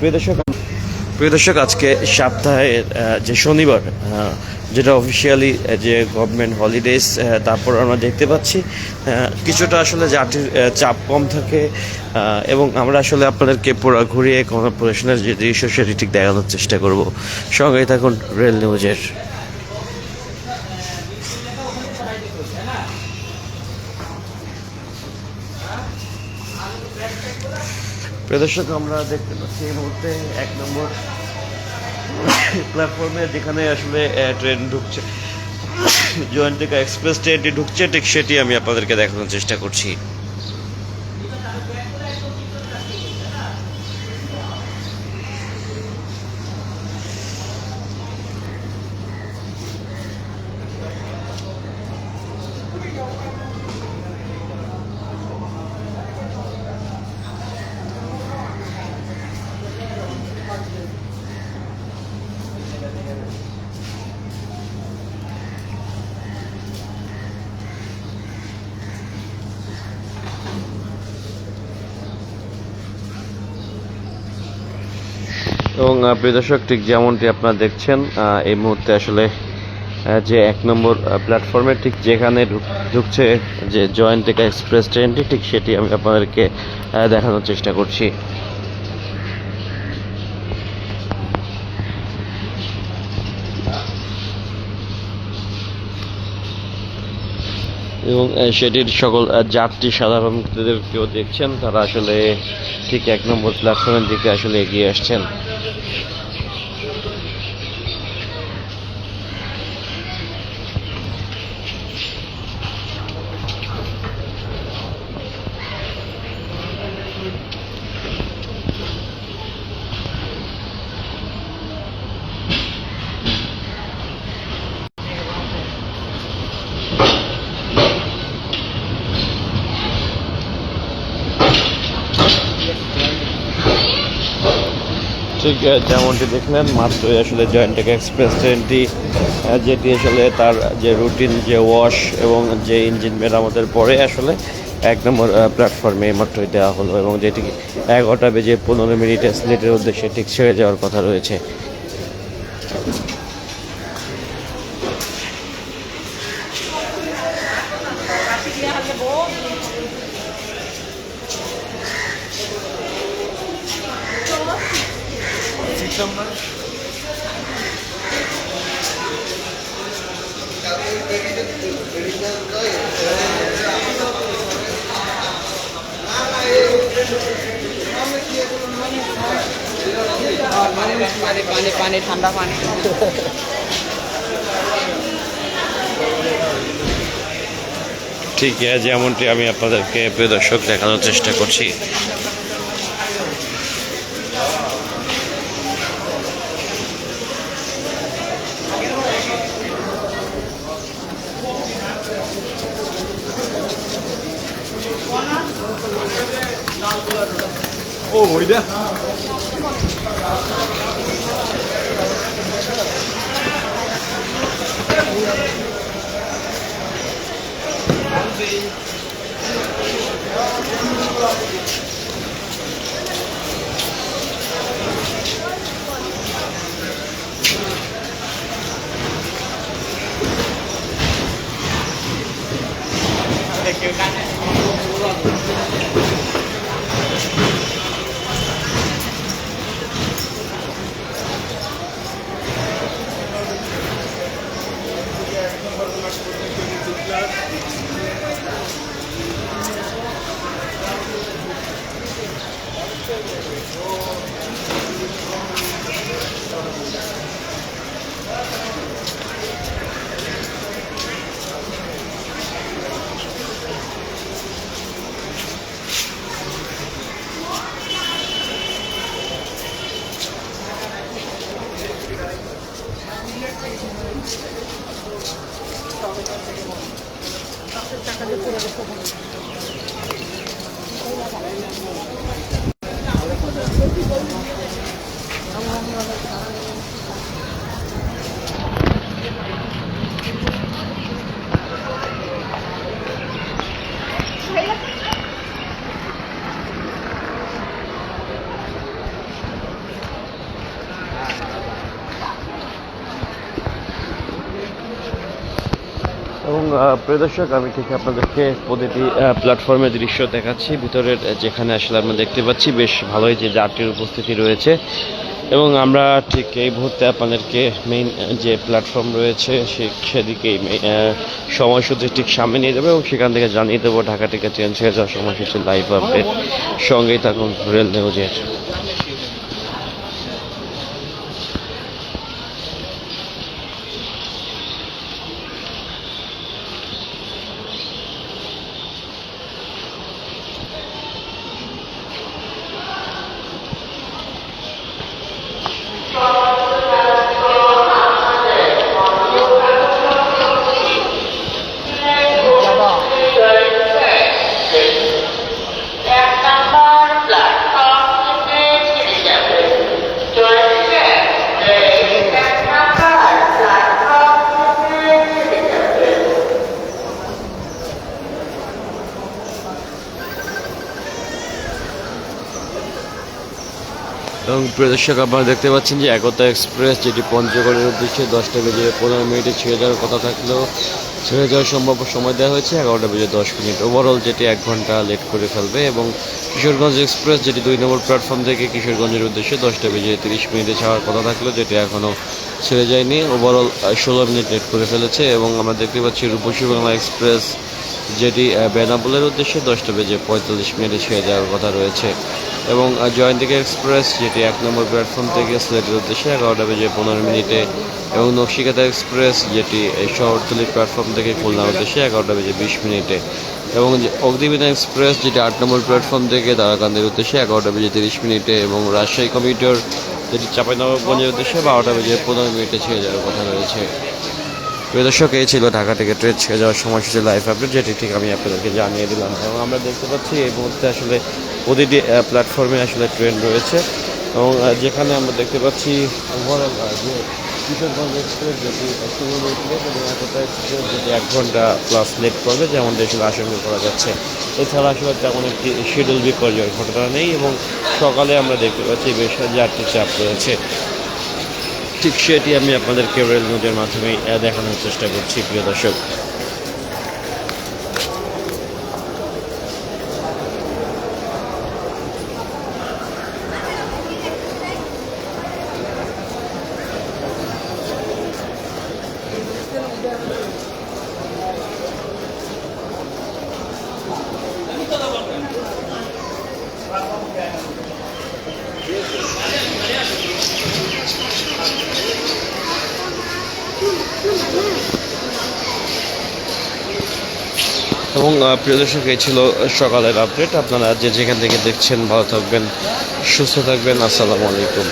প্রিয় দর্শক আজকে সপ্তাহের যে শনিবার যেটা অফিসিয়ালি যে গভর্নমেন্ট হলিডেজ, তারপর আমরা দেখতে পাচ্ছি কিছুটা আসলে যাত্রীর চাপ কম থাকে এবং আমরা আসলে আপনাদেরকে পুরো ঘুরিয়ে কর্পোরেশনের যে দৃশ্য সেটি ঠিক দেখানোর চেষ্টা করব। সঙ্গেই থাকুন রেল নিউজের। প্রিয় দর্শক আমরা দেখতে পাচ্ছি এই মুহূর্তে 1 নম্বর প্ল্যাটফর্মে যেখানে আসলে ট্রেন ঢুকছে, জয়ন্তিকা এক্সপ্রেস ট্রেনটি ঢুকছে, ঠিক সেটি আমি আপনাদেরকে দেখানোর চেষ্টা করছি। এবং প্রিয় দর্শক ঠিক যেমনটি আপনারা দেখছেন এই মুহূর্তে আসলে যে 1 নম্বর প্ল্যাটফর্মে ঠিক যেখানে ঢুকছে যে জয়ন্তিকা এক্সপ্রেস ট্রেনটি, ঠিক সেটি আমি আপনাদেরকে দেখানোর চেষ্টা করছি। এবং সেটির সকল যাত্রী সাধারণদেরকেও দেখছেন, তারা আসলে ঠিক 1 নম্বর প্ল্যাটফর্মের দিকে আসলে এগিয়ে আসছেন। ঠিক যেমনটি দেখলেন মাত্রই আসলে জয়ন্তিকা এক্সপ্রেস ট্রেনটি যেটি আসলে তার যে রুটিন যে ওয়াশ এবং যে ইঞ্জিন মেরামতের পরে আসলে 1 নম্বর প্ল্যাটফর্মে মাত্রই দেওয়া হলো এবং যেটি 11:15 সিলেটের উদ্দেশ্যে ঠিক ছেড়ে যাওয়ার কথা রয়েছে। পানি ঠান্ডা পানি। ঠিক যেমনটি আমি আপনাদেরকে প্রিয় দর্শক দেখানোর চেষ্টা করছি। 오, 머리다? এবং প্রিয় দর্শক, আমি ঠিক আপনাদেরকে প্রতিটি প্ল্যাটফর্মের দৃশ্য দেখাচ্ছি ভিতরের, যেখানে আসলে আমরা দেখতে পাচ্ছি বেশ ভালোই যে যাত্রীর উপস্থিতি রয়েছে। এবং আমরা ঠিক এই মুহূর্তে আপনাদেরকে মেইন যে প্ল্যাটফর্ম রয়েছে সেদিকেই সময়সূচি ঠিক সামনে নিয়ে যাবো এবং সেখান থেকে জানিয়ে দেবো ঢাকা থেকে চেঞ্জ হয়ে যাওয়ার সময়সূচি লাইভ আপডেট। সঙ্গেই থাকুন রেল নিউজের। এবং প্রিয় দর্শক, আপনারা দেখতে পাচ্ছেন যে একতা এক্সপ্রেস যেটি পঞ্চগড়ের উদ্দেশ্যে 10টা বেজে 15 মিনিটে ছেড়ে যাওয়ার কথা থাকলেও ছেড়ে যাওয়ার সম্ভব সময় দেওয়া হয়েছে 11টা বেজে 10 মিনিট। ওভারঅল যেটি 1 ঘন্টা লেট করে ফেলবে। এবং কিশোরগঞ্জ এক্সপ্রেস যেটি 2 নম্বর প্ল্যাটফর্ম থেকে কিশোরগঞ্জের উদ্দেশ্যে 10টা বেজে 30 মিনিটে ছাড়ার কথা থাকলেও যেটি এখনও ছেড়ে যায়নি, ওভারঅল 16 মিনিট লেট করে ফেলেছে। এবং আমরা দেখতে পাচ্ছি রূপসী বাংলা এক্সপ্রেস যেটি বেনাপোলের উদ্দেশ্যে 10টা বেজে 45 মিনিটে ছেড়ে যাওয়ার কথা রয়েছে। এবং জয়ন্তিকা এক্সপ্রেস যেটি 1 নম্বর প্ল্যাটফর্ম থেকে সিলেটের উদ্দেশ্যে 11টা বেজে 15 মিনিটে। এবং নকশিকাতা এক্সপ্রেস যেটি শহরতলি প্ল্যাটফর্ম থেকে খুলনার উদ্দেশ্যে 11টা বেজে 20 মিনিটে। এবং অগ্নিবীণা এক্সপ্রেস যেটি 8 নম্বর প্ল্যাটফর্ম থেকে তারাকান্দির উদ্দেশ্যে 11টা বেজে 30 মিনিটে। এবং রাজশাহী কমিউটার যেটি চাঁপাইনবাবগঞ্জের উদ্দেশ্যে 12টা বেজে 15 মিনিটে ছেড়ে যাওয়ার কথা রয়েছে। প্রিয় দর্শক, এই ছিল ঢাকা থেকে ট্রেন ছেড়ে যাওয়ার সময়সূচি লাইভ আপডেট, যেটি ঠিক আমি আপনাদেরকে জানিয়ে দিলাম। এবং আমরা দেখতে পাচ্ছি এই মুহূর্তে আসলে প্রতিটি প্ল্যাটফর্মে আসলে ট্রেন রয়েছে। এবং যেখানে আমরা দেখতে পাচ্ছি ওভারঅল যে কিশোরগঞ্জ এক্সপ্রেস যেটি লেট এবং একতা এক্সপ্রেস যেটি 1 ঘন্টা প্লাস লেট করবে, যেমনটি আসলে আশঙ্কা করা যাচ্ছে। এছাড়া আসলে তেমন একটি শিডিউল বিপর্যয়ের ঘটনা নেই। এবং সকালে আমরা দেখতে পাচ্ছি বেশ যাত্রীর চাপ রয়েছে। ঠিক সেটি আমি আপনাদেরকে রেল নিউজের মাধ্যমে দেখানোর চেষ্টা করছি প্রিয় দর্শক। এবং প্রিয় দর্শক, এই ছিল সকালের আপডেট। আপনারা যে যেখান থেকে দেখছেন ভালো থাকবেন, সুস্থ থাকবেন। আসসালামু আলাইকুম।